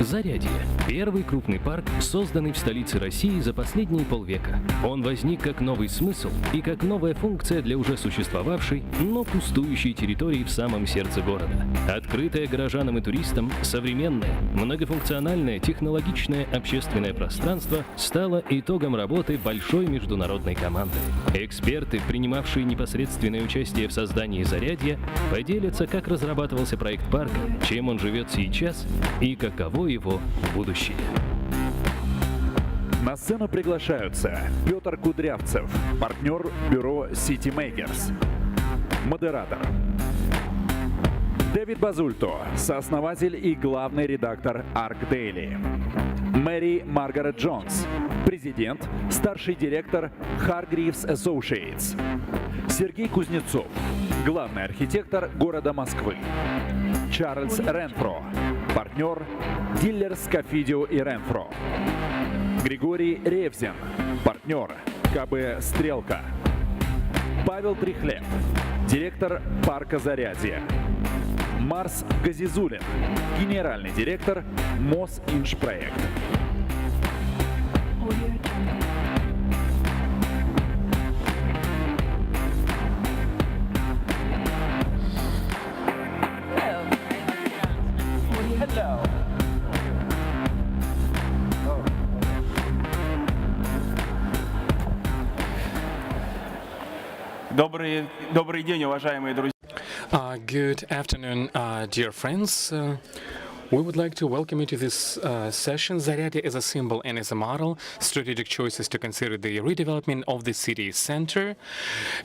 Zaryadye – первый крупный парк, созданный в столице России за последние полвека. Он возник как новый смысл и как новая функция для уже существовавшей, но пустующей территории в самом сердце города. Открытое горожанам и туристам, современное, многофункциональное, технологичное общественное пространство стало итогом работы большой международной команды. Эксперты, принимавшие непосредственное участие в создании Zaryadye, поделятся, как разрабатывался проект парка, чем он живет сейчас и каково его будущее. На сцену приглашаются Петр Кудрявцев, партнер бюро City Makers, модератор Дэвид Базульто, сооснователь и главный редактор Arc-Daily, Мэри Маргарет Джонс, президент, старший директор Hargreaves Associates, Сергей Кузнецов, главный архитектор города Москвы, Чарльз Ренфро, партнер Диллерс Cathedral и Ренфро, Григорий Ревзин, партнер КБ «Стрелка», Павел Трихлеб, директор парка Zaryadye, Марс Газизулин, генеральный директор Мосинжпроект. Добрый день, уважаемые друзья. Good afternoon, dear friends. We would like to welcome you to this session. Zaryadye as a symbol and as a model, strategic choices to consider the redevelopment of the city center.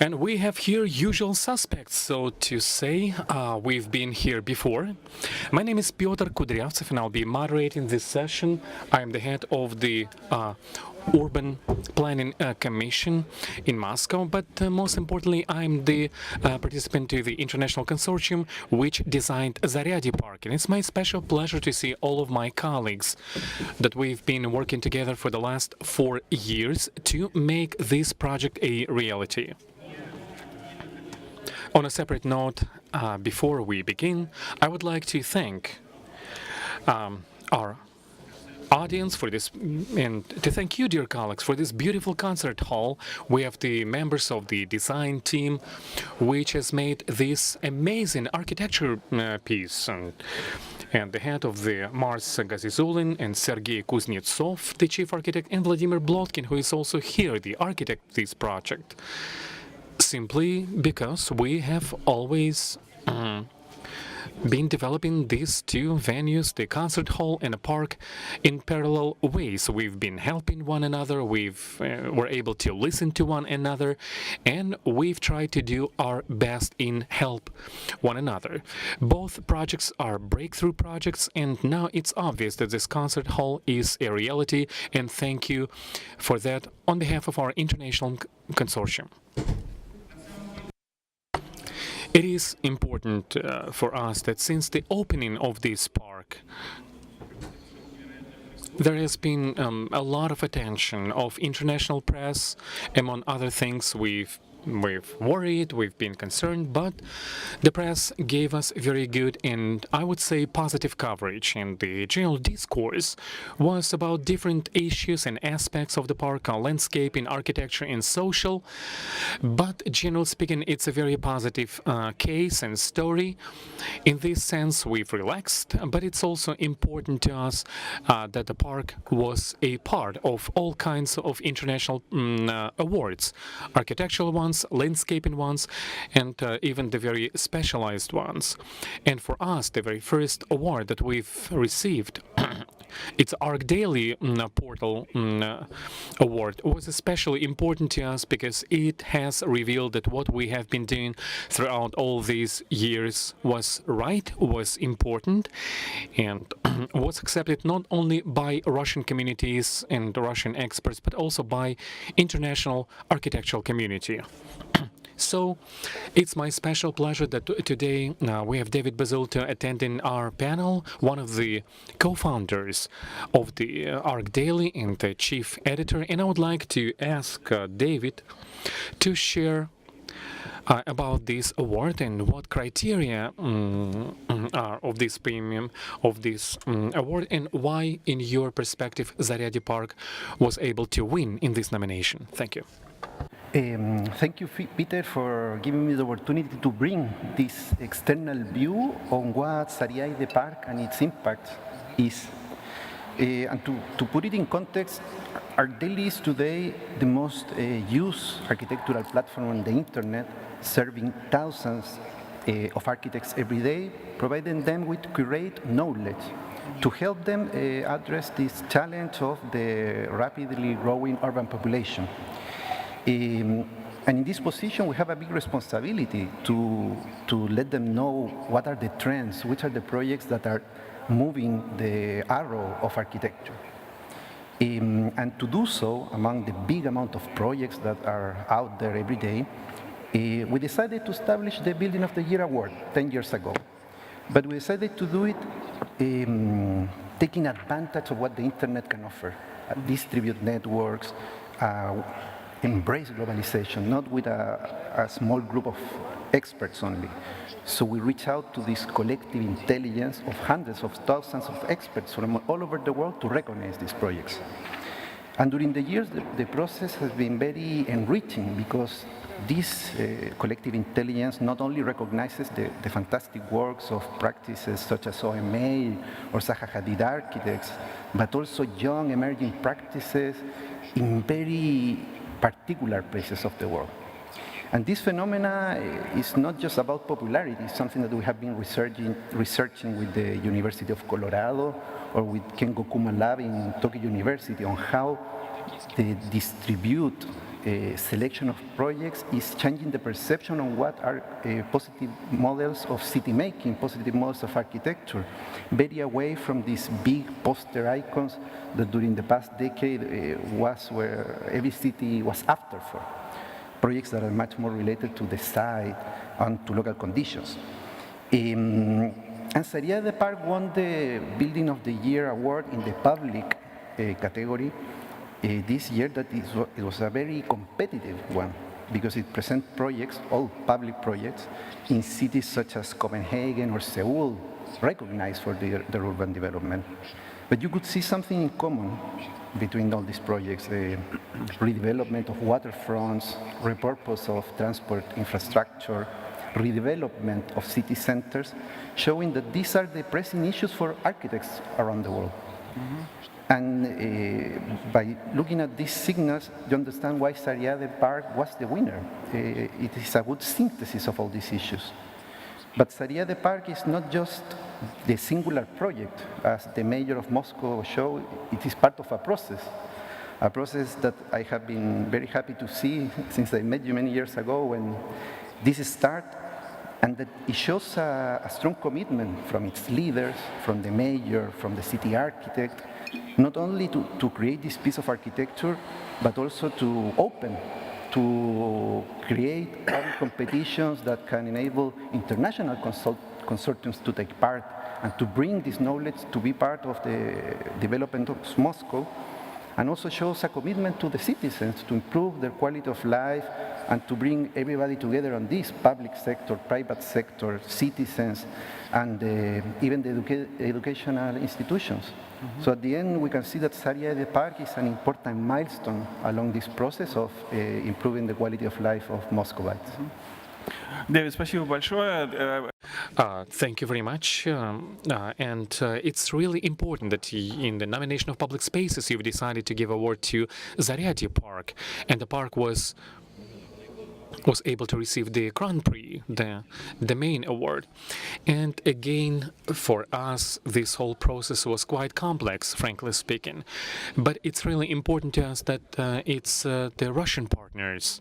And we have here usual suspects, so to say. We've been here before. My name is Piotr Kudryavtsev, and I'll be moderating this session. I'm the head of the Urban Planning Commission in Moscow, but most importantly, I'm the participant to the international consortium which designed Zaryadye Park. And it's my special pleasure to see all of my colleagues that we've been working together for the last 4 years to make this project a reality. On a separate note, before we begin, I would like to thank our audience for this, and to thank you, dear colleagues, for this beautiful concert hall. We have the members of the design team which has made this amazing architecture piece, and the head of the Mars Gazizulin and Sergei Kuznetsov, the chief architect, and Vladimir Blotkin, who is also here, the architect of this project. Simply because we have always been developing these two venues, the concert hall and a park, in parallel ways. We've been helping one another, we're able to listen to one another, and we've tried to do our best in help one another. Both projects are breakthrough projects, and now it's obvious that this concert hall is a reality, and thank you for that on behalf of our international consortium. It is important for us that since the opening of this park, there has been a lot of attention of international press. Among other things, we've worried, we've been concerned, but the press gave us very good and I would say positive coverage, and the general discourse was about different issues and aspects of the park, landscape, architecture and social. But generally speaking, it's a very positive case and story. In this sense, we've relaxed, but it's also important to us that the park was a part of all kinds of international awards, architectural ones, landscaping ones, and even the very specialized ones. And for us, the very first award that we've received, it's Arc-Daily portal award, was especially important to us because it has revealed that what we have been doing throughout all these years was right, was important, and was accepted not only by Russian communities and Russian experts, but also by international architectural community. So it's my special pleasure that today we have David Basil attending our panel, one of the co-founders of the Arc-Daily and the chief editor. And I would like to ask David to share about this award and what criteria are of this premium, of this award, and why, in your perspective, Zaryadye Park was able to win in this nomination. Thank you. Thank you, Peter, for giving me the opportunity to bring this external view on what Zaryadye Park and its impact is. And to put it in context, Ardelli is today the most used architectural platform on the internet, serving thousands of architects every day, providing them with curate knowledge to help them address this challenge of the rapidly growing urban population. And in this position, we have a big responsibility to let them know what are the trends, which are the projects that are moving the arrow of architecture. And to do so, among the big amount of projects that are out there every day, we decided to establish the Building of the Year Award 10 years ago. But we decided to do it taking advantage of what the internet can offer, distribute networks, embrace globalization, not with a small group of experts only. So we reach out to this collective intelligence of hundreds of thousands of experts from all over the world to recognize these projects. And during the years, the process has been very enriching because this collective intelligence not only recognizes the fantastic works of practices such as OMA or Zaha Hadid architects, but also young emerging practices in very particular places of the world. And this phenomena is not just about popularity, it's something that we have been researching with the University of Colorado or with Ken Gokuma Lab in Tokyo University on how the distribute selection of projects is changing the perception on what are positive models of city making, positive models of architecture, very away from these big poster icons that during the past decade was where every city was after for. Projects that are much more related to the site and to local conditions. And Zaryadye Park won the Building of the Year award in the public category this year. That it was a very competitive one because it presents projects, all public projects, in cities such as Copenhagen or Seoul, recognized for their urban development. But you could see something in common between all these projects, redevelopment of waterfronts, repurpose of transport infrastructure, redevelopment of city centers, showing that these are the pressing issues for architects around the world. And by looking at these signals, you understand why Zaryadye Park was the winner. It is a good synthesis of all these issues. But Zaryadye Park is not just the singular project, as the mayor of Moscow showed. It is part of a process that I have been very happy to see since I met you many years ago when this started, and that it shows a strong commitment from its leaders, from the mayor, from the city architect, not only to create this piece of architecture, but also to open, to create other competitions that can enable international consortiums to take part and to bring this knowledge to be part of the development of Moscow, and also shows a commitment to the citizens to improve their quality of life and to bring everybody together on this public sector, private sector, citizens, and even the educational institutions. So at the end, we can see that Zaryadye Park is an important milestone along this process of improving the quality of life of Moscovites. Дэвид, спасибо большое. Thank you very much. It's really important that in the nomination of public spaces, you've decided to give award to Zaryadye Park, and the park was able to receive the Grand Prix, the main award. And again, for us, this whole process was quite complex, frankly speaking. But it's really important to us that it's the Russian partners,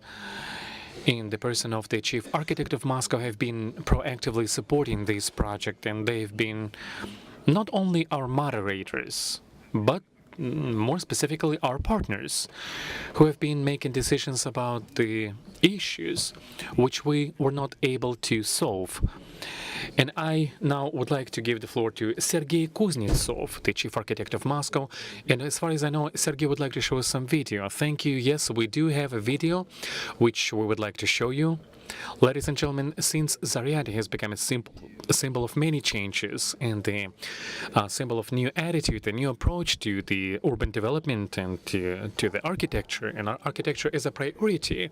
in the person of the chief architect of Moscow, have been proactively supporting this project, and they've been not only our moderators, but more specifically our partners, who have been making decisions about the issues which we were not able to solve And I now would like to give the floor to Sergei Kuznetsov, the chief architect of Moscow. And as far as I know, Sergei would like to show us some video. Thank you. Yes, we do have a video which we would like to show you. Ladies and gentlemen, since Zaryadye has become a symbol of many changes and the symbol of new attitude, a new approach to the urban development and to the architecture, and our architecture is a priority.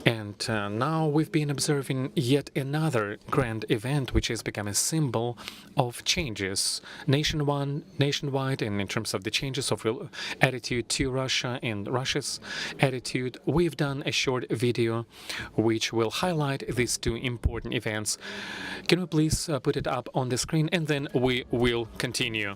And now we've been observing yet another grand event which has become a symbol of changes nationwide, and in terms of the changes of attitude to Russia and Russia's attitude. We've done a short video which will highlight these two important events. Can we please put it up on the screen, and then we will continue.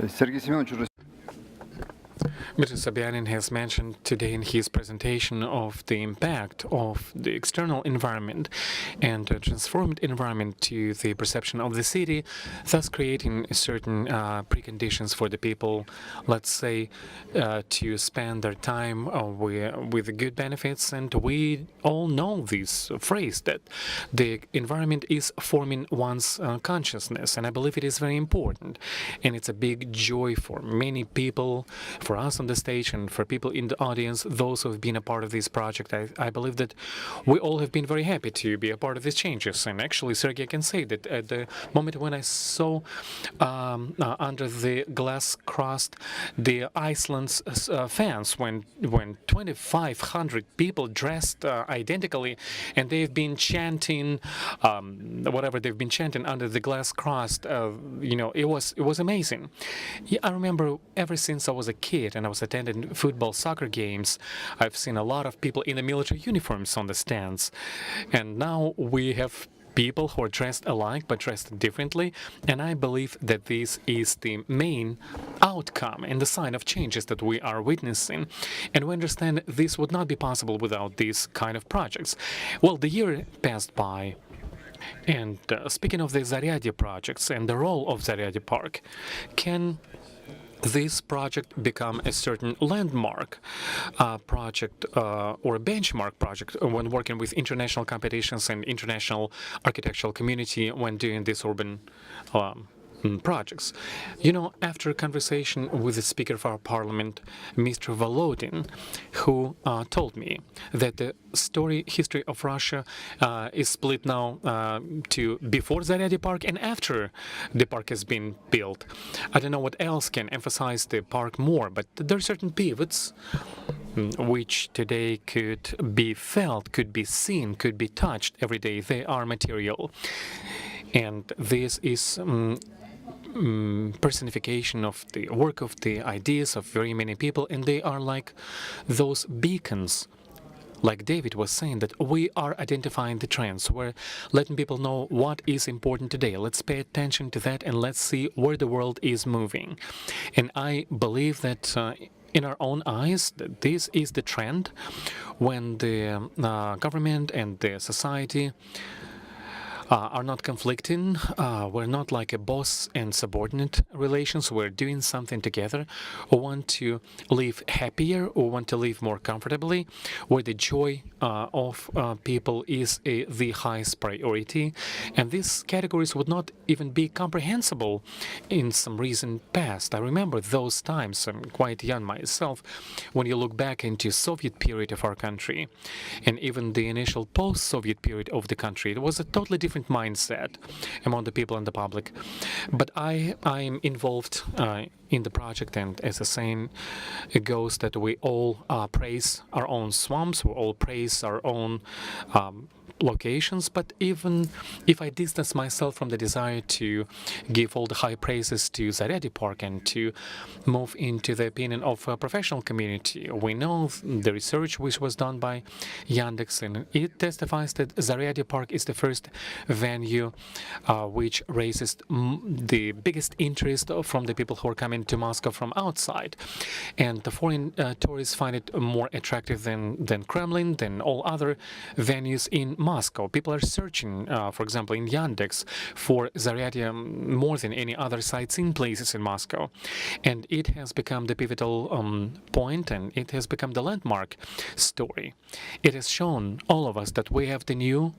Sergei Semyonovich уже Mr. Sobyanin has mentioned today in his presentation of the impact of the external environment and a transformed environment to the perception of the city, thus creating certain preconditions for the people, let's say, to spend their time with good benefits. And we all know this phrase that the environment is forming one's consciousness, and I believe it is very important. And it's a big joy for many people, for us on the stage and for people in the audience, those who have been a part of this project. I believe that we all have been very happy to be a part of these changes. And actually, Sergei, I can say that at the moment when I saw under the glass crossed the Iceland's fans, when 2,500 people dressed identically, and they've been chanting whatever they've been chanting under the glass crossed, it was amazing. Yeah, I remember ever since I was a kid and I was attending football, soccer games, I've seen a lot of people in the military uniforms on the stands. And now we have people who are dressed alike but dressed differently, and I believe that this is the main outcome and the sign of changes that we are witnessing. And we understand this would not be possible without these kind of projects. Well, the year passed by, and speaking of the Zaryadye projects and the role of Zaryadye Park, can this project become a certain landmark project or a benchmark project when working with international competitions and international architectural community when doing these urban projects? After a conversation with the Speaker of our Parliament, Mr. Volodin, who told me that the history of Russia is split now to before Zaryadye Park and after the park has been built. I don't know what else can emphasize the park more, but there are certain pivots which today could be felt, could be seen, could be touched every day. They are material. And this is personification of the work of the ideas of very many people, and they are like those beacons. Like David was saying, that we are identifying the trends. We're letting people know what is important today. Let's pay attention to that and let's see where the world is moving. And I believe that in our own eyes, that this is the trend when the government and the society are not conflicting. We're not like a boss and subordinate relations. We're doing something together. We want to live happier. We want to live more comfortably, where the joy of people is the highest priority. And these categories would not even be comprehensible in some recent past. I remember those times. I'm quite young myself. When you look back into Soviet period of our country, and even the initial post-Soviet period of the country, it was a totally different mindset among the people and the public. But I'm involved in the project, and as the saying it goes, that we all praise our own swamps, we all praise our own locations. But even if I distance myself from the desire to give all the high praises to Zaryadye Park and to move into the opinion of a professional community, we know the research which was done by Yandex, and it testifies that Zaryadye Park is the first venue which raises the biggest interest from the people who are coming to Moscow from outside. And the foreign tourists find it more attractive than Kremlin, than all other venues in Moscow. People are searching, for example, in Yandex for Zaryadye more than any other sightseeing places in Moscow. And it has become the pivotal point, and it has become the landmark story. It has shown all of us that we have the new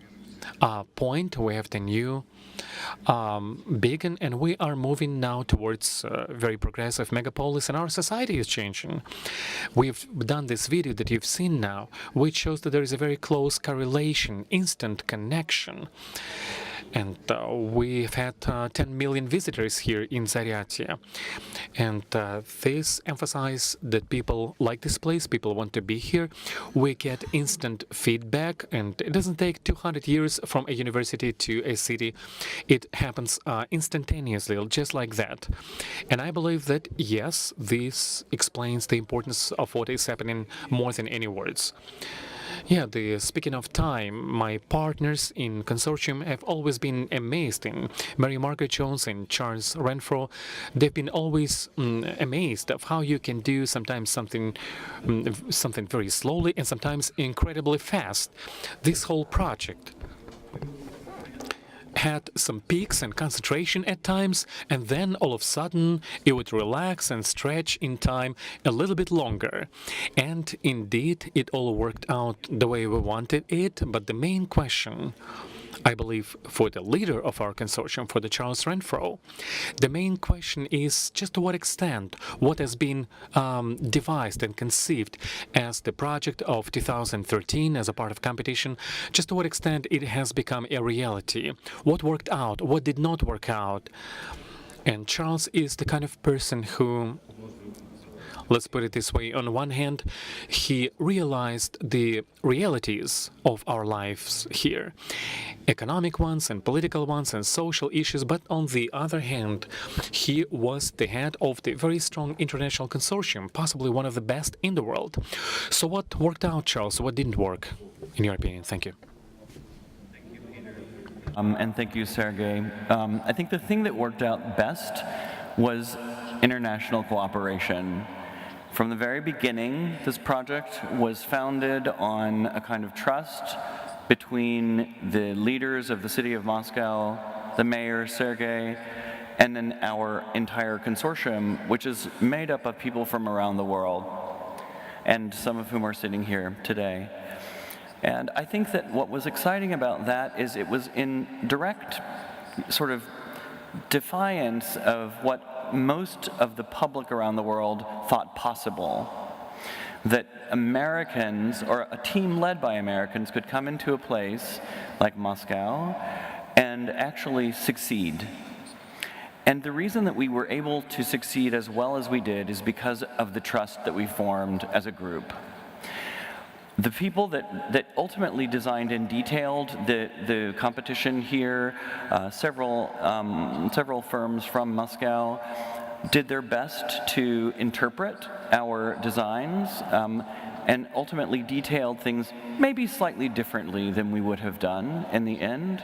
point, we have the new beacon, and we are moving now towards very progressive megapolis, and our society is changing. We've done this video that you've seen now, which shows that there is a very close correlation, instant connection. And we've had 10 million visitors here in Zaryadye. And this emphasizes that people like this place, people want to be here. We get instant feedback, and it doesn't take 200 years from a university to a city. It happens instantaneously, just like that. And I believe that, yes, this explains the importance of what is happening more than any words. Yeah, speaking of time, my partners in consortium have always been amazed. In Mary Margaret Jones and Charles Renfro, they've been always amazed of how you can do sometimes something very slowly and sometimes incredibly fast. This whole project had some peaks and concentration at times, and then all of a sudden it would relax and stretch in time a little bit longer. And indeed, it all worked out the way we wanted it. But the main question, I believe, for the leader of our consortium, for the Charles Renfro, the main question is just to what extent what has been devised and conceived as the project of 2013 as a part of competition, just to what extent it has become a reality. What worked out, what did not work out. And Charles is the kind of person who, let's put it this way, on one hand, he realized the realities of our lives here, economic ones and political ones and social issues, but on the other hand, he was the head of the very strong international consortium, possibly one of the best in the world. So what worked out, Charles? What didn't work, in your opinion? Thank you. And thank you, Sergey. I think the thing that worked out best was international cooperation. From the very beginning, this project was founded on a kind of trust between the leaders of the city of Moscow, the mayor, Sergey, and then our entire consortium, which is made up of people from around the world, and some of whom are sitting here today. And I think that what was exciting about that is it was in direct sort of defiance of what most of the public around the world thought possible. That Americans, or a team led by Americans, could come into a place like Moscow and actually succeed. And the reason that we were able to succeed as well as we did is because of the trust that we formed as a group. The people that ultimately designed and detailed the competition here, several firms from Moscow, did their best to interpret our designs and ultimately detailed things maybe slightly differently than we would have done in the end.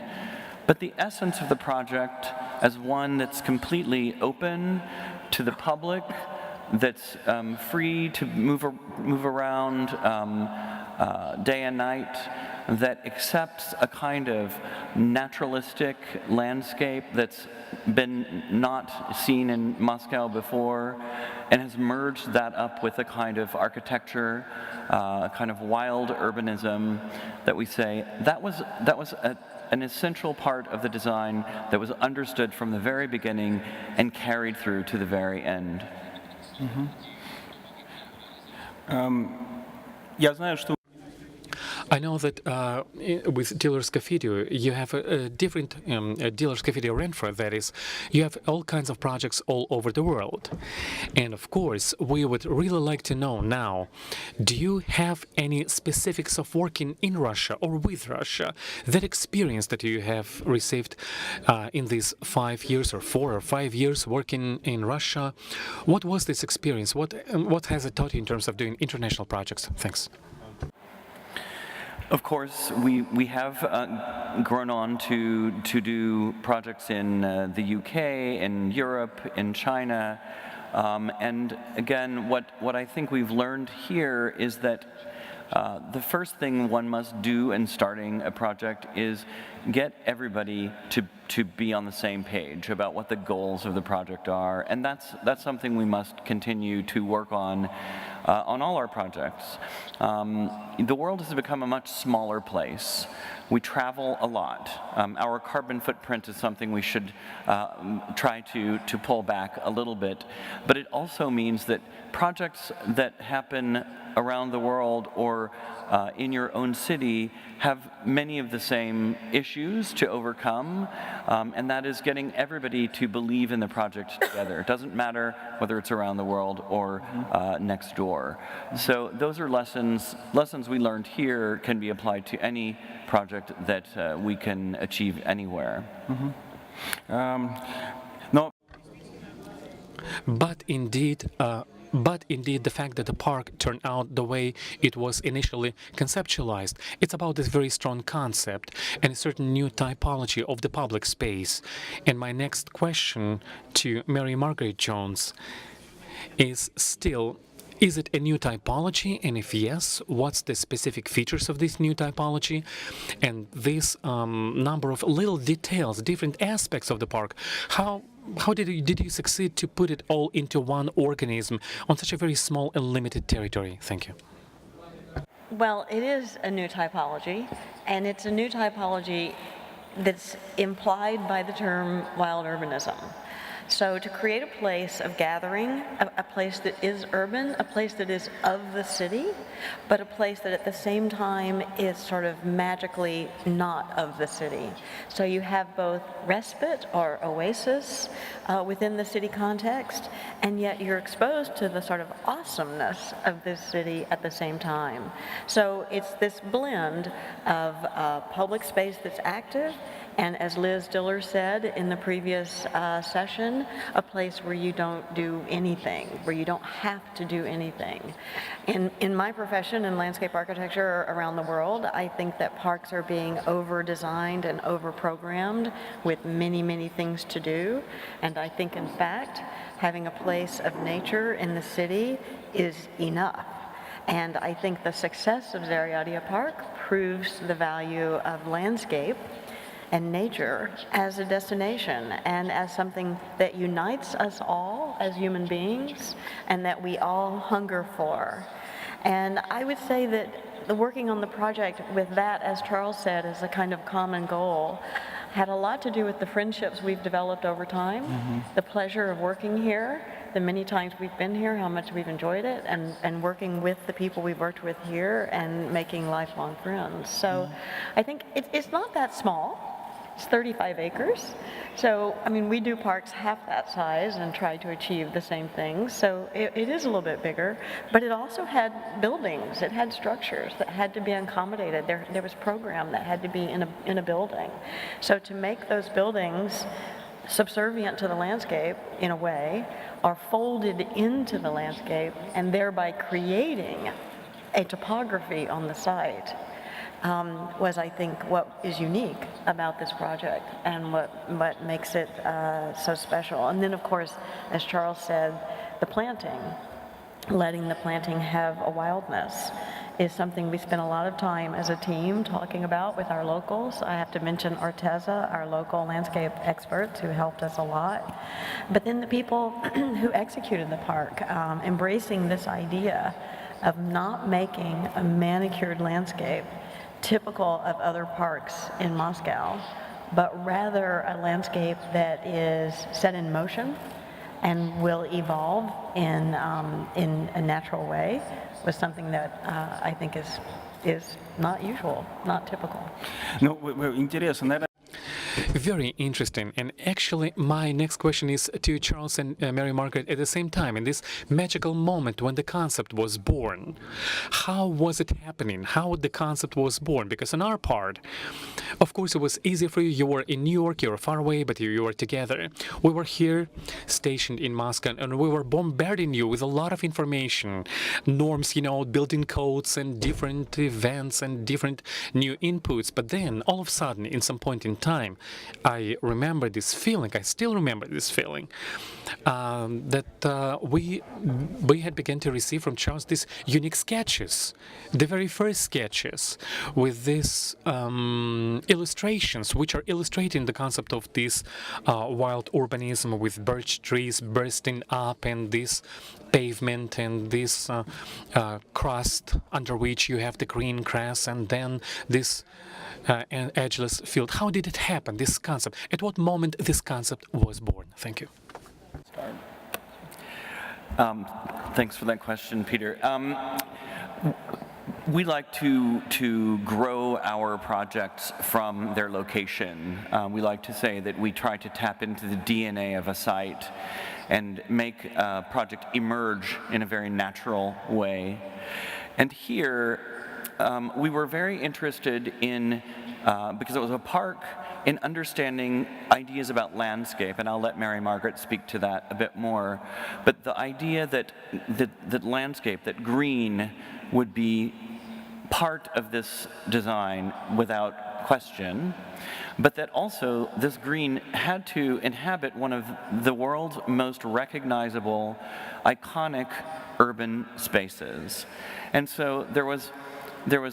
But the essence of the project as one that's completely open to the public, that's free to move around day and night, that accepts a kind of naturalistic landscape that's been not seen in Moscow before, and has merged that up with a kind of architecture, a kind of wild urbanism that we say that was an essential part of the design that was understood from the very beginning and carried through to the very end. Я знаю, что I know that with Dealer's Cathedral, you have a different Dealer's Cathedral Renfrew, that is, you have all kinds of projects all over the world. And of course, we would really like to know now, do you have any specifics of working in Russia or with Russia? That experience that you have received in these 5 years or 4 or 5 years working in Russia, what was this experience? What has it taught you in terms of doing international projects? Thanks. Of course, we have grown on to do projects in the UK, in Europe, in China, and again, what I think we've learned here is that the first thing one must do in starting a project is get everybody to be on the same page about what the goals of the project are, and that's something we must continue to work on all our projects. The world has become a much smaller place. We travel a lot. Our carbon footprint is something we should try to pull back a little bit, but it also means that projects that happen around the world or in your own city have many of the same issues to overcome, and that is getting everybody to believe in the project together. It doesn't matter whether it's around the world or next door. So those are lessons we learned here can be applied to any project that we can achieve anywhere. но But indeed, the fact that the park turned out the way it was initially conceptualized, it's about this very strong concept and a certain new typology of the public space. And my next question to Mary Margaret Jones is still, is it a new typology? And if yes, what's the specific features of this new typology? And this number of little details, different aspects of the park, how did you succeed to put it all into one organism on such a very small and limited territory? Thank you. Well, it is a new typology, and it's a new typology that's implied by the term wild urbanism. So to create a place of gathering, a place that is urban, a place that is of the city, but a place that at the same time is sort of magically not of the city. So you have both respite or oasis within the city context, and yet you're exposed to the sort of awesomeness of this city at the same time. So it's this blend of public space that's active, and as Liz Diller said in the previous session, a place where you don't do anything, where you don't have to do anything. In my profession in landscape architecture around the world, I think that parks are being over-designed and over-programmed with many, many things to do. And I think, in fact, having a place of nature in the city is enough. And I think the success of Zaryadye Park proves the value of landscape and nature as a destination and as something that unites us all as human beings and that we all hunger for. And I would say that the working on the project with that, as Charles said, as a kind of common goal, had a lot to do with the friendships we've developed over time, the pleasure of working here, the many times we've been here, how much we've enjoyed it, and working with the people we've worked with here and making lifelong friends. So I think it's not that small. It's 35 acres. So, I mean, we do parks half that size and try to achieve the same things. So it is a little bit bigger, but it also had buildings. It had structures that had to be accommodated. There was program that had to be in a building. So to make those buildings subservient to the landscape in a way, or folded into the landscape, and thereby creating a topography on the site, was, I think, what is unique about this project and what makes it so special. And then, of course, as Charles said, the planting, letting the planting have a wildness is something we spend a lot of time as a team talking about with our locals. I have to mention Arteza, our local landscape experts who helped us a lot. But then the people who executed the park, embracing this idea of not making a manicured landscape typical of other parks in Moscow, but rather a landscape that is set in motion and will evolve in a natural way, was something that I think is not usual, not typical. Ну, интересно, наверное, Very interesting. And actually, my next question is to Charles and Mary Margaret at the same time. In this magical moment when the concept was born, how was it happening? How the concept was born? Because on our part, of course, it was easy for you. You were in New York, you were far away, but you were together. We were here, stationed in Moscow, and we were bombarding you with a lot of information, norms, building codes and different events and different new inputs. But then, all of a sudden, in some point in time, I remember this feeling, I still remember this feeling, that we had begun to receive from Charles these unique sketches, the very first sketches, with these illustrations, which are illustrating the concept of this wild urbanism with birch trees bursting up and this pavement and this crust under which you have the green grass and then this an edgeless field. How did it happen, this concept? At what moment this concept was born? Thank you. Thanks for that question, Peter. We like to grow our projects from their location. We like to say that we try to tap into the DNA of a site and make a project emerge in a very natural way. And here, we were very interested in, because it was a park, in understanding ideas about landscape, and I'll let Mary Margaret speak to that a bit more. But the idea that landscape, that green, would be part of this design without question, but that also this green had to inhabit one of the world's most recognizable, iconic urban spaces. And so there was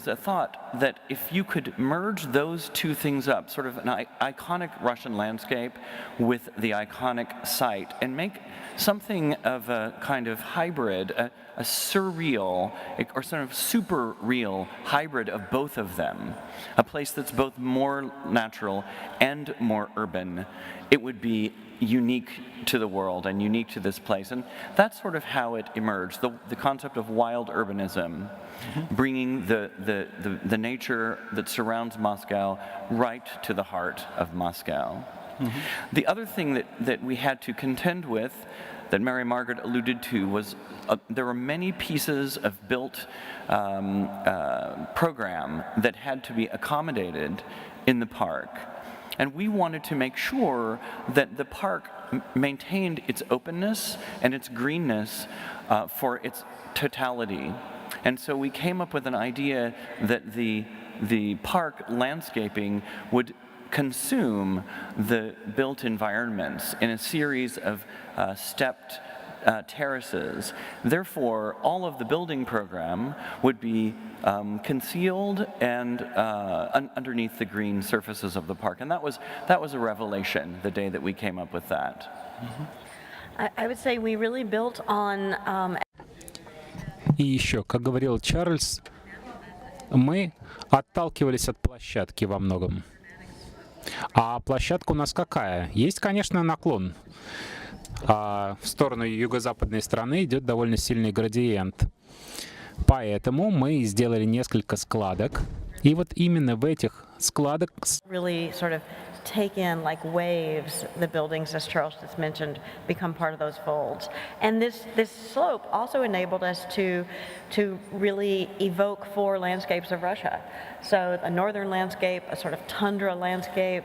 a thought that if you could merge those two things up, sort of an iconic Russian landscape with the iconic site, and make something of a kind of hybrid, a surreal or sort of super real hybrid of both of them, a place that's both more natural and more urban, it would be unique to the world and unique to this place. And that's sort of how it emerged, the concept of wild urbanism, bringing the nature that surrounds Moscow right to the heart of Moscow. The other thing that we had to contend with, that Mary Margaret alluded to, was there were many pieces of built program that had to be accommodated in the park. And we wanted to make sure that the park maintained its openness and its greenness for its totality. And so we came up with an idea that the park landscaping would consume the built environments in a series of stepped terraces. Therefore, all of the building program would be concealed and underneath the green surfaces of the park. And that was a revelation the day that we came up with that. I would say we really built on И еще, как говорил Чарльз, мы отталкивались от площадки во многом. А площадка у нас какая? Есть, конечно, наклон. В сторону юго-западной стороны идет довольно сильный градиент. Поэтому мы сделали несколько складок. И вот именно в этих складок really sort of take in like waves the buildings, as Charles just mentioned, become part of those folds. And this slope also enabled us to really evoke 4 landscapes of Russia. So a northern landscape, a sort of tundra landscape,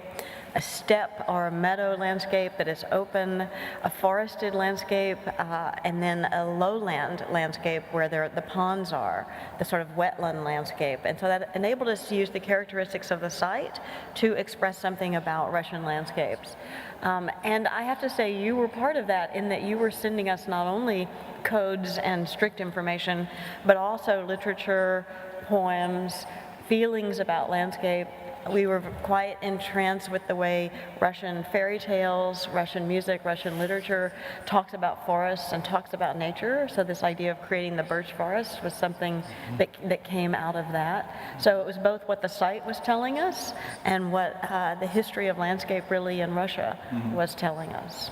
a steppe or a meadow landscape that is open, a forested landscape, and then a lowland landscape where the ponds are, the sort of wetland landscape. And so that enabled us to use the characteristics of the site to express something about Russian landscapes. And I have to say, you were part of that in that you were sending us not only codes and strict information, but also literature, poems, feelings about landscape. We were quite entranced with the way Russian fairy tales, Russian music, Russian literature talks about forests and talks about nature. So this idea of creating the birch forest was something that came out of that. So it was both what the site was telling us and what the history of landscape really in Russia was telling us.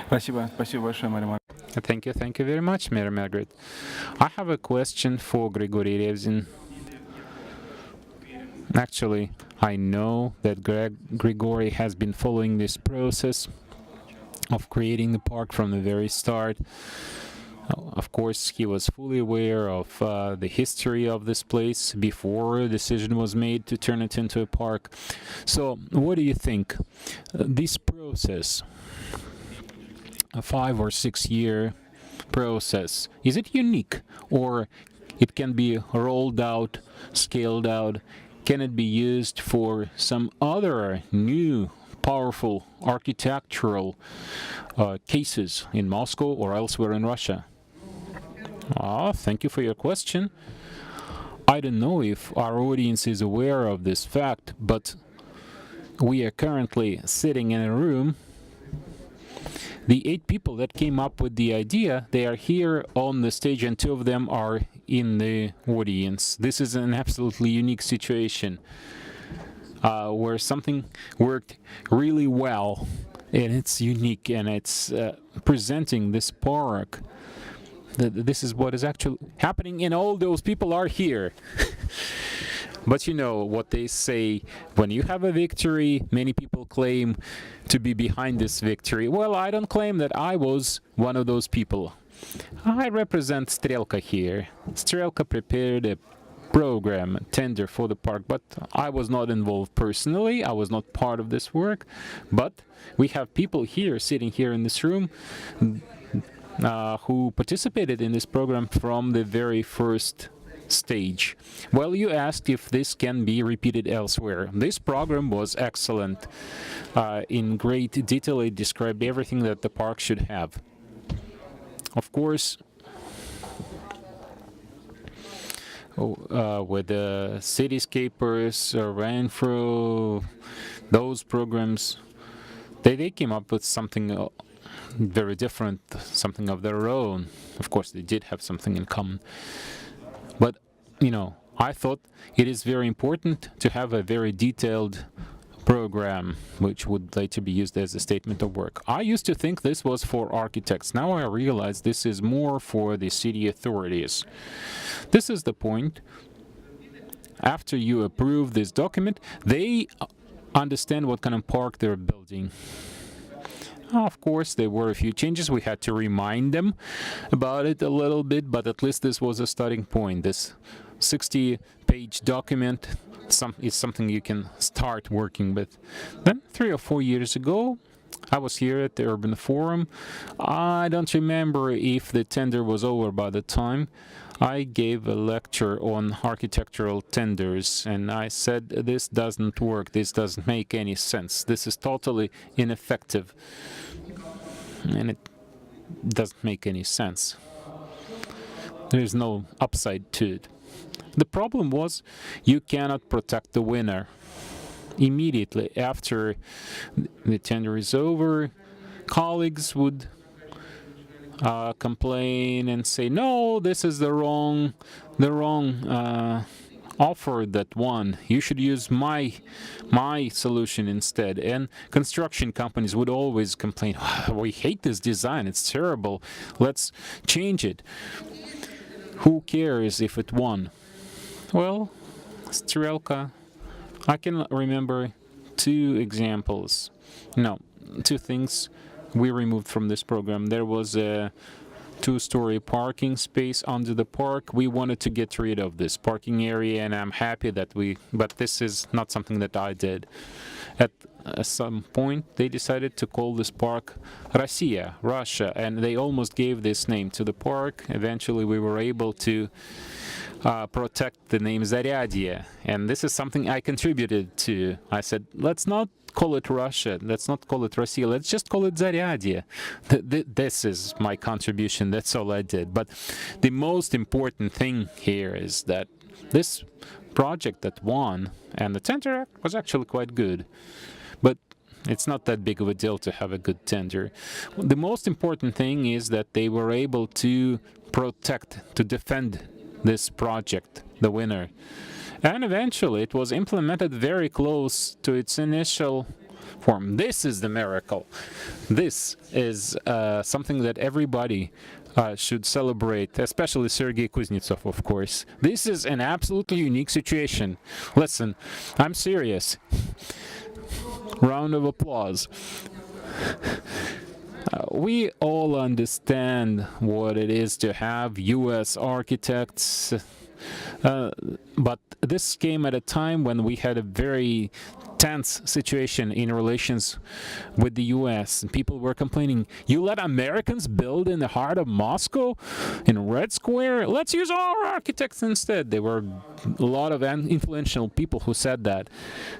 Спасибо большое, Мария Марковна. Thank you very much, Mary Margaret. I have a question for Grigory Revzin. Actually, I know that Grigory has been following this process of creating the park from the very start. Of course, he was fully aware of the history of this place before a decision was made to turn it into a park. So, what do you think? This process, a 5 or 6 year process, is it unique, or it can be rolled out, scaled out? Can it be used for some other new, powerful architectural cases in Moscow or elsewhere in Russia? Thank you for your question. I don't know if our audience is aware of this fact, but we are currently sitting in a room. The 8 people that came up with the idea, they are here on the stage, and 2 of them are in the audience. This is an absolutely unique situation where something worked really well, and it's unique, and it's presenting this park. This is what is actually happening, and all those people are here. But you know what they say, when you have a victory, many people claim to be behind this victory. Well, I don't claim that I was one of those people. I represent Strelka here. Strelka prepared a program, a tender for the park, but I was not involved personally. I was not part of this work. But we have people here, sitting here in this room, who participated in this program from the very first stage. Well, you asked if this can be repeated elsewhere. This program was excellent. In great detail, it described everything that the park should have. Of course, with the cityscapers, Renfro, those programs, they came up with something very different, something of their own. Of course, they did have something in common. But, you know, I thought it is very important to have a very detailed program, which would later be used as a statement of work. I used to think this was for architects. Now I realize this is more for the city authorities. This is the point. After you approve this document, they understand what kind of park they're building. Of course, there were a few changes. We had to remind them about it a little bit, but at least this was a starting point. This 60-page document is something you can start working with. Then 3 or 4 years ago, I was here at the Urban Forum. I don't remember if the tender was over by the time. I gave a lecture on architectural tenders, and I said, this doesn't work, this doesn't make any sense, this is totally ineffective, and it doesn't make any sense. There is no upside to it. The problem was, you cannot protect the winner. Immediately after the tender is over, colleagues would complain and say, no, this is the wrong offer that won. You should use my solution instead. And construction companies would always complain, we hate this design, it's terrible, let's change it. Who cares if it won? Well, Strelka, I can remember 2 examples. No, 2 things we removed from this program. There was a 2-story parking space under the park. We wanted to get rid of this parking area, and I'm happy that but this is not something that I did. At some point, they decided to call this park Russia, and they almost gave this name to the park. Eventually, we were able to protect the name Zaryadye, and this is something I contributed to. I said, let's not call it Russia, let's not call it Russia, let's just call it Zaryadye. This is my contribution, that's all I did. But the most important thing here is that this project that won, and the tender was actually quite good. But it's not that big of a deal to have a good tender. The most important thing is that they were able to protect, to defend this project, the winner. And eventually it was implemented very close to its initial form. This is the miracle. This is something that everybody should celebrate, especially Sergei Kuznetsov, of course. This is an absolutely unique situation. Listen, I'm serious. Round of applause. We all understand what it is to have US architects, but this came at a time when we had a very tense situation in relations with the US. People were complaining, you let Americans build in the heart of Moscow, in Red Square? Let's use our architects instead. There were a lot of influential people who said that.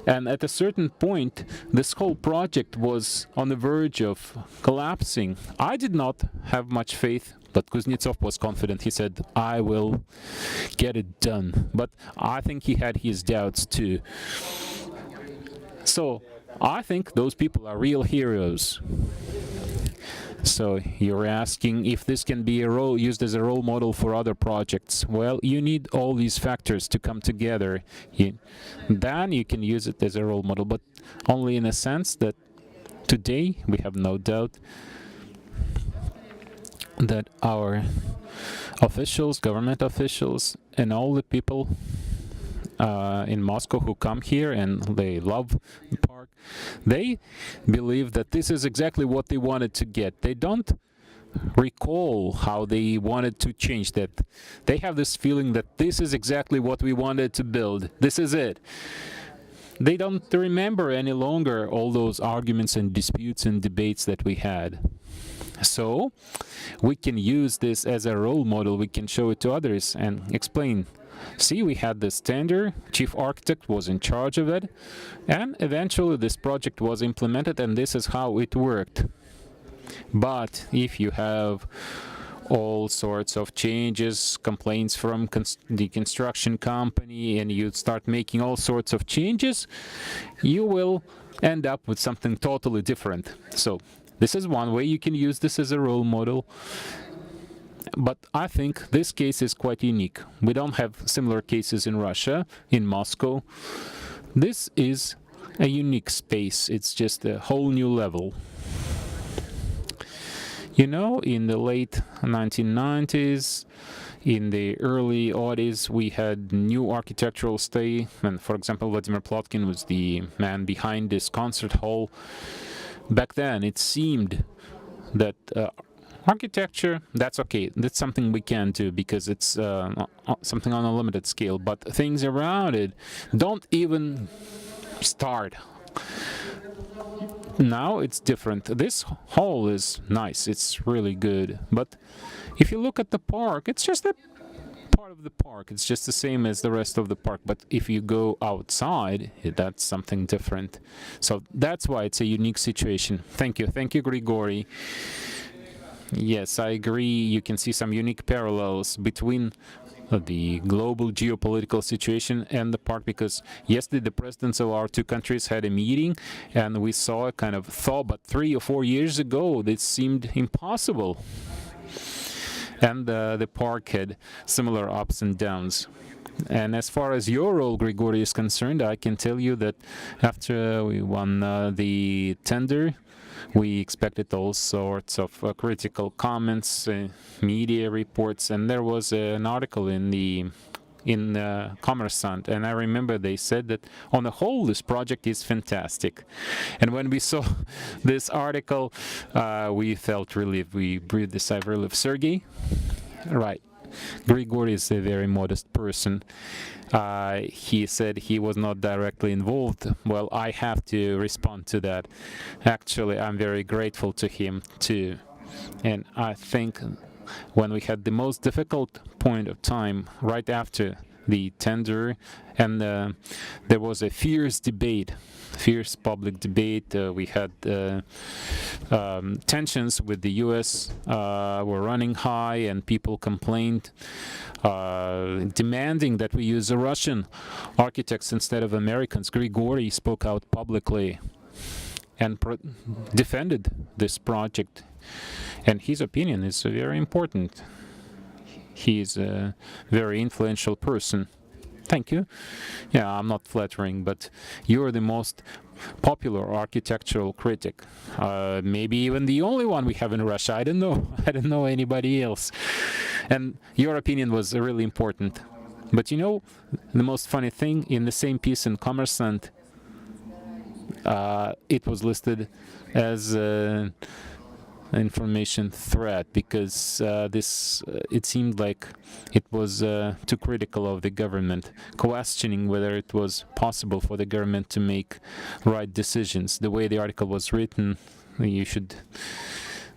And at a certain point, this whole project was on the verge of collapsing. I did not have much faith, but Kuznetsov was confident. He said, I will get it done. But I think he had his doubts too. So I think those people are real heroes. So you're asking if this can be used as a role model for other projects. Well, you need all these factors to come together. Then you can use it as a role model, but only in a sense that today we have no doubt that our officials, government officials, and all the people in Moscow who come here and they love the park, they believe that this is exactly what they wanted to get. They don't recall how they wanted to change that. They have this feeling that this is exactly what we wanted to build. This is it. They don't remember any longer all those arguments and disputes and debates that we had. So we can use this as a role model. We can show it to others and explain. See, we had this tender, chief architect was in charge of it, and eventually this project was implemented, and this is how it worked. But if you have all sorts of changes, complaints from the construction company, and you start making all sorts of changes, you will end up with something totally different. So this is one way you can use this as a role model. But I think this case is quite unique. We don't have similar cases in Russia, in Moscow. This is a unique space. It's just a whole new level. You know, in the late 1990s, in the early 80s, we had new architectural style. And for example, Vladimir Plotkin was the man behind this concert hall. Back then, it seemed that architecture, that's okay. That's something we can do because it's something on a limited scale. But things around it don't even start. Now it's different. This hall is nice. It's really good. But if you look at the park, it's just a part of the park. It's just the same as the rest of the park. But if you go outside, that's something different. So that's why it's a unique situation. Thank you. Thank you, Grigory. Yes, I agree. You can see some unique parallels between the global geopolitical situation and the park, because yesterday the presidents of our two countries had a meeting and we saw a kind of thaw, but 3 or 4 years ago this seemed impossible. And the park had similar ups and downs. And as far as your role, Grigory, is concerned, I can tell you that after we won the tender, we expected all sorts of critical comments, media reports, and there was an article in the Kommersant, and I remember they said that on the whole this project is fantastic. And when we saw this article, we felt relief. We breathed a sigh of relief. Sergey, right? Grigory is a very modest person. He said he was not directly involved. Well, I have to respond to that. Actually, I'm very grateful to him too. And I think when we had the most difficult point of time, right after the tender, and there was a fierce public debate. We had tensions with the US were running high, and people complained, demanding that we use Russian architects instead of Americans. Grigory spoke out publicly and defended this project, and his opinion is very important. He is a very influential person. Thank you. Yeah, I'm not flattering, but you're the most popular architectural critic. Maybe even the only one we have in Russia. I don't know. I don't know anybody else. And your opinion was really important. But you know, the most funny thing, in the same piece in Kommersant, it was listed as information threat, because it seemed like it was too critical of the government, questioning whether it was possible for the government to make right decisions. The way the article was written, you should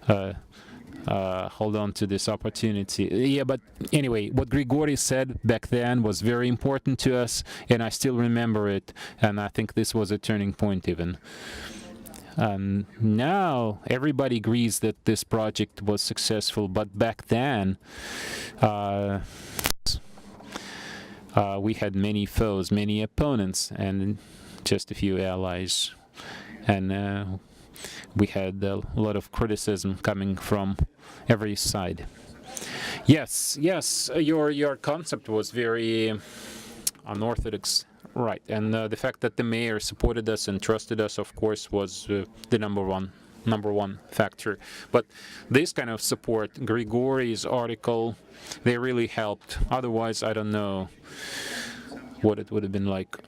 hold on to this opportunity. Yeah, but anyway, what Grigory said back then was very important to us, and I still remember it, and I think this was a turning point even. Now everybody agrees that this project was successful, but back then we had many foes, many opponents, and just a few allies, and we had a lot of criticism coming from every side. Yes, your concept was very unorthodox. Right, and the fact that the mayor supported us and trusted us, of course, was the number one factor. But this kind of support, Grigory's article, they really helped. Otherwise, I don't know what it would have been like.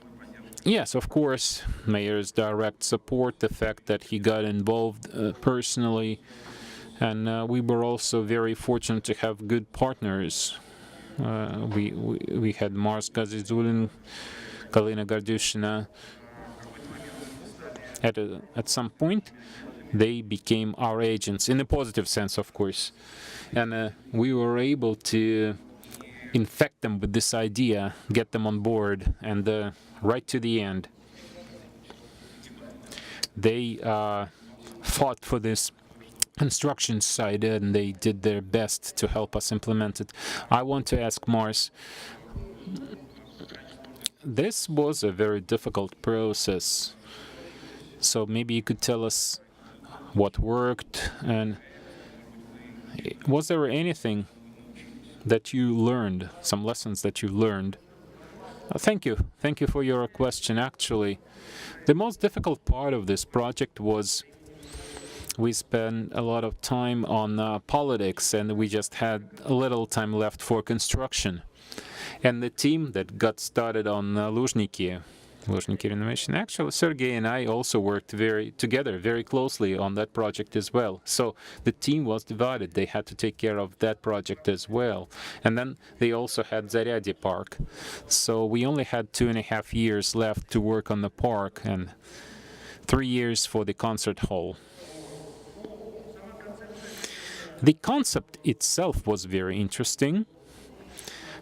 Yes, of course, mayor's direct support, the fact that he got involved personally, and we were also very fortunate to have good partners. We had Mars Gazizulin, Galina Gardushina. At some point, they became our agents, in a positive sense, of course. And we were able to infect them with this idea, get them on board, and right to the end, they fought for this construction side, and they did their best to help us implement it. I want to ask Mars, this was a very difficult process, so maybe you could tell us what worked, and was there anything that you learned, some lessons that you learned? Thank you for your question. Actually, the most difficult part of this project was we spent a lot of time on politics, and we just had a little time left for construction. And the team that got started on Luzhniki renovation, actually, Sergey and I also worked together very closely on that project as well. So the team was divided. They had to take care of that project as well. And then they also had Zaryadye Park. So we only had 2.5 years left to work on the park, and 3 years for the concert hall. The concept itself was very interesting.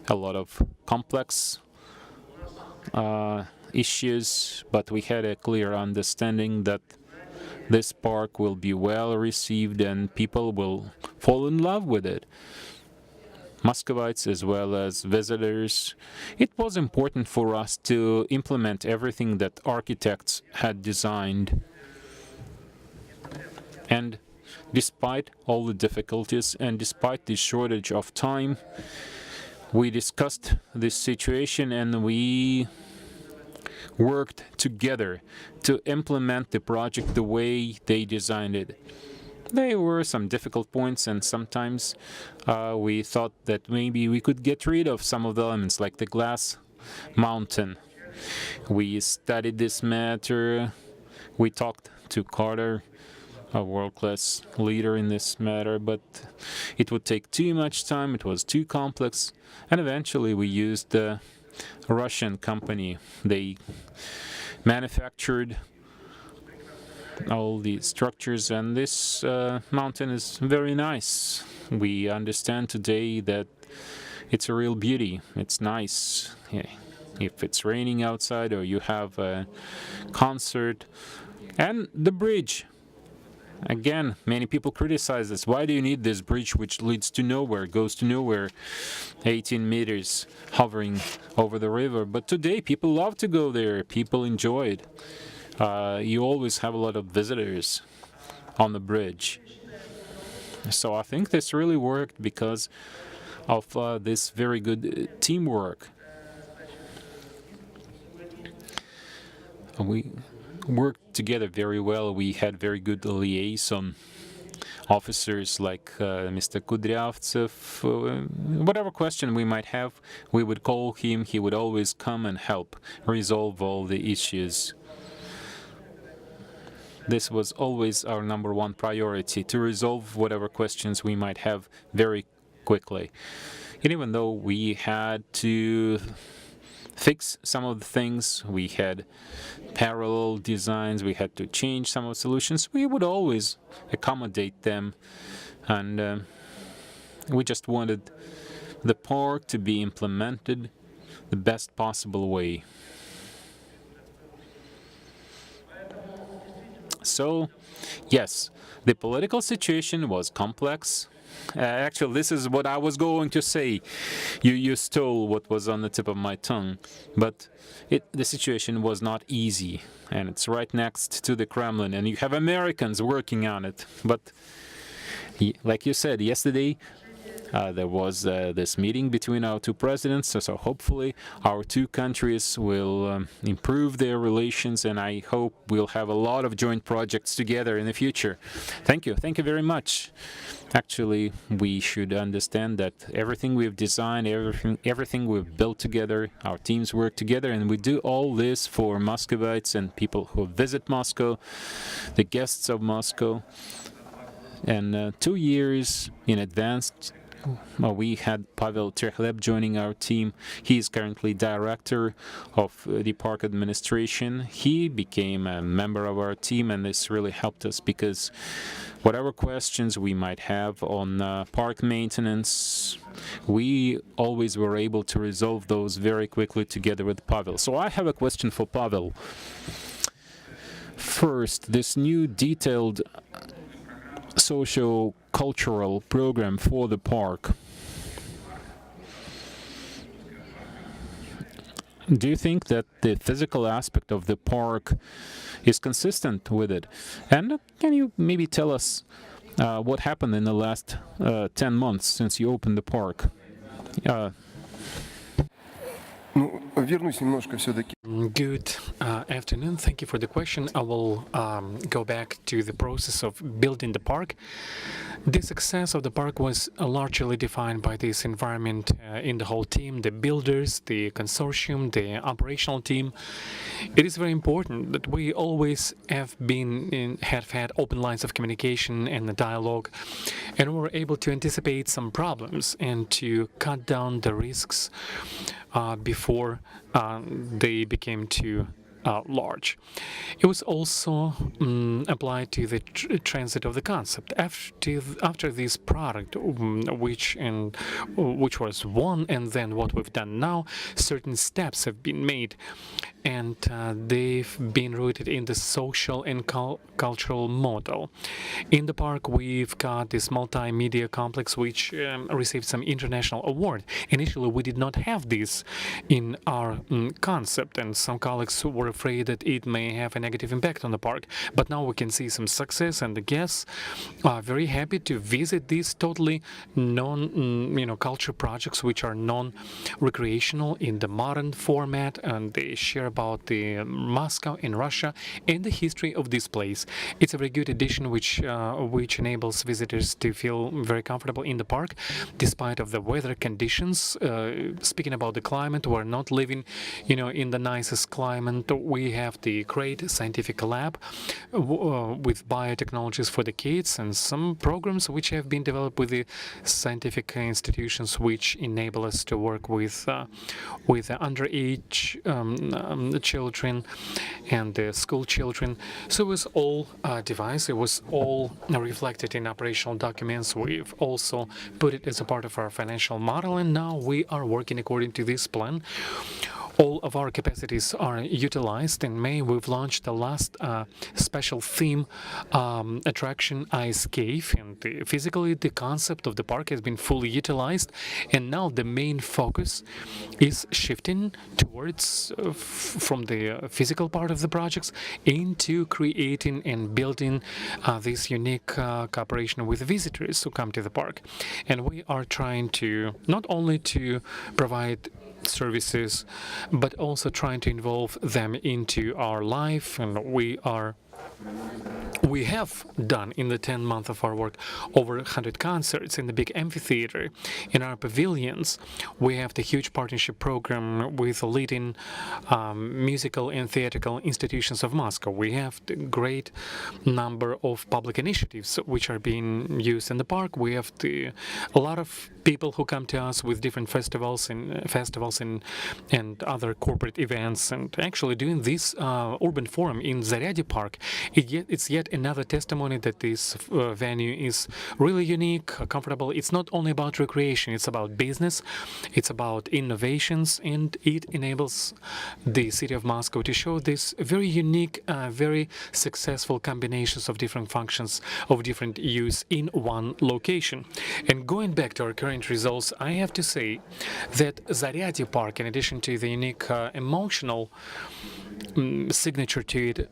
A lot of complex issues, but we had a clear understanding that this park will be well received and people will fall in love with it. Muscovites as well as visitors. It was important for us to implement everything that architects had designed. And despite all the difficulties and despite the shortage of time, we discussed this situation and we worked together to implement the project the way they designed it. There were some difficult points, and sometimes we thought that maybe we could get rid of some of the elements, like the glass mountain. We studied this matter. We talked to Carter, a world-class leader in this matter, but it would take too much time, it was too complex, and eventually we used a Russian company. They manufactured all the structures, and this mountain is very nice. We understand today that it's a real beauty. It's nice. Yeah. If it's raining outside or you have a concert. And the bridge. Again, many people criticize this. Why do you need this bridge which leads to nowhere, goes to nowhere, 18 meters hovering over the river? But today, people love to go there. People enjoy it. You always have a lot of visitors on the bridge. So I think this really worked because of this very good teamwork. We worked together very well. We had very good liaison officers like Mr. Kudryavtsev. Whatever question we might have, we would call him. He would always come and help resolve all the issues. This was always our number one priority, to resolve whatever questions we might have very quickly. And even though we had to fix some of the things, we had parallel designs, we had to change some of the solutions, we would always accommodate them. And we just wanted the park to be implemented the best possible way. So, yes, the political situation was complex. Actually, this is what I was going to say. You stole what was on the tip of my tongue. But the situation was not easy, and it's right next to the Kremlin, and you have Americans working on it. But like you said yesterday, there was this meeting between our two presidents, so hopefully our two countries will improve their relations, and I hope we'll have a lot of joint projects together in the future. Thank you very much. Actually, we should understand that everything we've designed, everything we've built together, our teams work together, and we do all this for Muscovites and people who visit Moscow, the guests of Moscow. And 2 years in advance, we had Pavel Terhleb joining our team. He is currently director of the park administration. He became a member of our team, and this really helped us because whatever questions we might have on park maintenance, we always were able to resolve those very quickly together with Pavel. So I have a question for Pavel. First, this new detailed socio-cultural program for the park. Do you think that the physical aspect of the park is consistent with it? And can you maybe tell us what happened in the last 10 months since you opened the park? Вернусь немножко все-таки. Good afternoon. Thank you for the question. I will go back to the process of building the park. The success of the park was largely defined by this environment in the whole team, the builders, the consortium, the operational team. It is very important that we always have had open lines of communication and the dialogue, and we were able to anticipate some problems and to cut down the risks before they became too large. It was also applied to the transit of the concept. After this product, which was one, and then what we've done now, certain steps have been made, and they've been rooted in the social and cultural model. In the park, we've got this multimedia complex, which received some international award. Initially, we did not have this in our concept, and some colleagues were afraid that it may have a negative impact on the park. But now we can see some success, and the guests are very happy to visit these totally culture projects, which are non-recreational in the modern format, and they share about the Moscow in Russia and the history of this place. It's a very good addition, which enables visitors to feel very comfortable in the park, despite of the weather conditions. Speaking about the climate, we're not living, in the nicest climate. we have the great scientific lab with biotechnologies for the kids and some programs which have been developed with the scientific institutions which enable us to work with underage children and the school children. So it was all devised, it was all reflected in operational documents. We've also put it as a part of our financial model, and now we are working according to this plan. All of our capacities are utilized. In May, we've launched the last special theme attraction, Ice Cave, and physically the concept of the park has been fully utilized, and now the main focus is shifting towards from the physical part of the projects into creating and building this unique cooperation with visitors who come to the park. And we are trying to not only to provide services, but also trying to involve them into our life. And we have done in the 10 months of our work over 100 concerts in the big amphitheater. In our pavilions, we have the huge partnership program with leading musical and theatrical institutions of Moscow. We have the great number of public initiatives which are being used in the park. We have a lot of people who come to us with different festivals and other corporate events. And actually doing this urban forum in Zaryadye Park, it's yet another testimony that this venue is really unique, comfortable. It's not only about recreation, it's about business, it's about innovations, and it enables the city of Moscow to show this very unique, very successful combinations of different functions, of different use in one location. And going back to our current results, I have to say that Zaryadye Park, in addition to the unique emotional signature to it,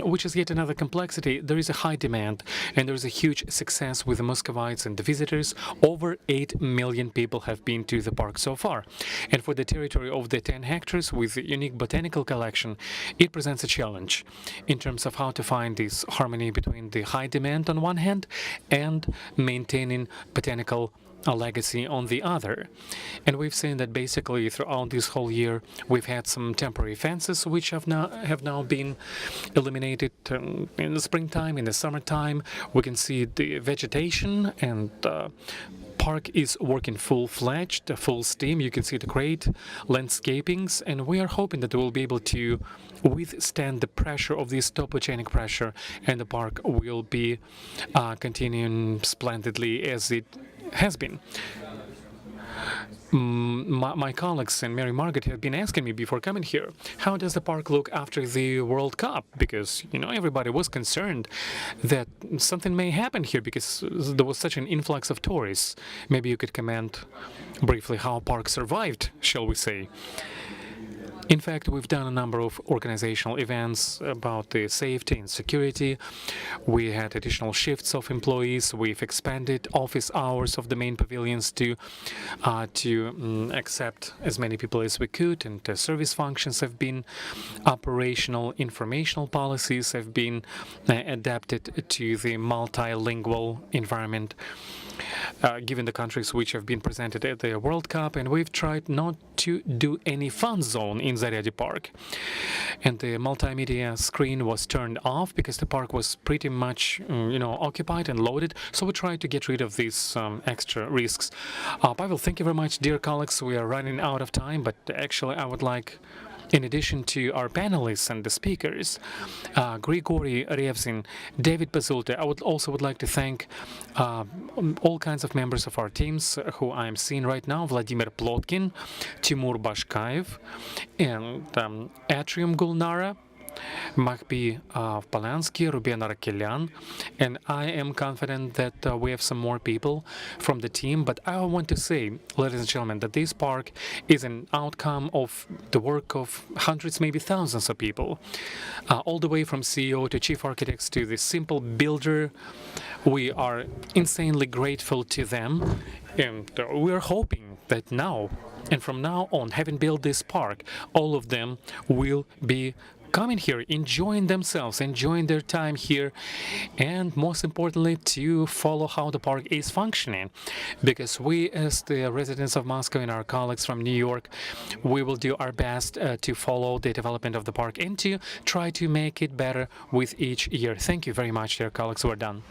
which is yet another complexity, there is a high demand and there is a huge success with the Muscovites and the visitors. Over 8 million people have been to the park so far. And for the territory of the 10 hectares with a unique botanical collection, it presents a challenge in terms of how to find this harmony between the high demand on one hand and maintaining botanical a legacy on the other. And we've seen that basically throughout this whole year we've had some temporary fences which have now been eliminated. In the springtime, in the summertime, we can see the vegetation, and park is working full-fledged, full steam. You can see the great landscapings, and we are hoping that we'll be able to withstand the pressure of this topogenic pressure, and the park will be continuing splendidly as it has been. My colleagues and Mary Margaret have been asking me before coming here, how does the park look after the World Cup? Because, everybody was concerned that something may happen here because there was such an influx of tourists. Maybe you could comment briefly how park survived, shall we say. In fact, we've done a number of organizational events about the safety and security. We had additional shifts of employees. We've expanded office hours of the main pavilions to accept as many people as we could, and service functions have been operational. Informational policies have been adapted to the multilingual environment given the countries which have been presented at the World Cup, and we've tried not to do any fun zone in Zaryadye Park. And the multimedia screen was turned off because the park was pretty much, occupied and loaded. So we tried to get rid of these extra risks. Pavel, thank you very much, dear colleagues. We are running out of time, but actually I would like, in addition to our panelists and the speakers, Grigory Revzin, David Basil, I would like to thank all kinds of members of our teams who I'm seeing right now: Vladimir Plotkin, Timur Bashkaev, and Atrium Gulnara, Mahbi Polansky, Ruben Arkelian, and I am confident that we have some more people from the team. But I want to say, ladies and gentlemen, that this park is an outcome of the work of hundreds, maybe thousands of people, all the way from CEO to chief architects to the simple builder. We are insanely grateful to them, and we are hoping that now and from now on, having built this park, all of them will be coming here, enjoying themselves, enjoying their time here, and most importantly, to follow how the park is functioning. Because we, as the residents of Moscow and our colleagues from New York, we will do our best to follow the development of the park and to try to make it better with each year. Thank you very much, dear colleagues. We're done.